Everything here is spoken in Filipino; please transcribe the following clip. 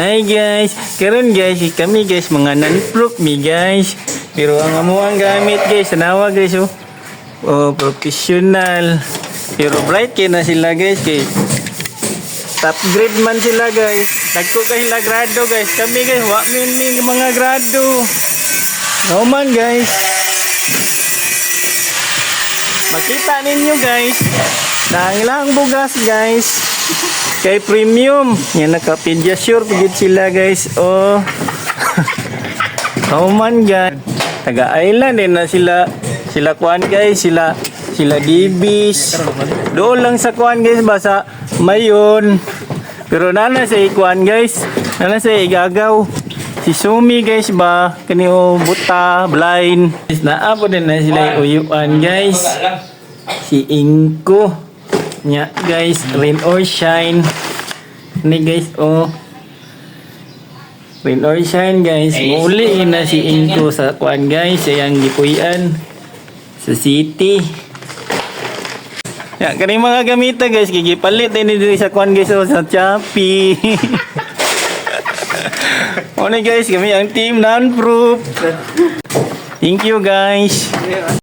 Hi guys, karon guys, kami guys mga non-proof mi guys. Pero ang amuang gamit guys, tanawa guys oh. Oh, professional. Pero bright kay na sila guys kay top grade man sila guys. Dagko kay sila grado guys. Kami guys, wa min mga grado. No man guys. Makita ninyo guys. Na ilang bugas guys. Kay premium. Yan naka-Pediasure pigit sila guys. Oh. Oh man guys. Taga Island din na sila. Sila kuan guys, sila Dibis. Doon lang sa kuan guys ba sa Mayon. Pero nana sa kuan guys. Nana sa Igagaw. Si Sumi guys ba kanio buta blind. Naa po din na sila uyuan guys. Si Inko. Nya guys, rain or shine. Ni guys oh. Rain or shine guys. Muli na si Inko sa kuan guys, yang gipuy-an sa city. Ya, kani mga gamita guys, gigipalit din diri sa kuan guys oh, sa Shopee. Oni guys, kami ang team non-proof. Thank you guys.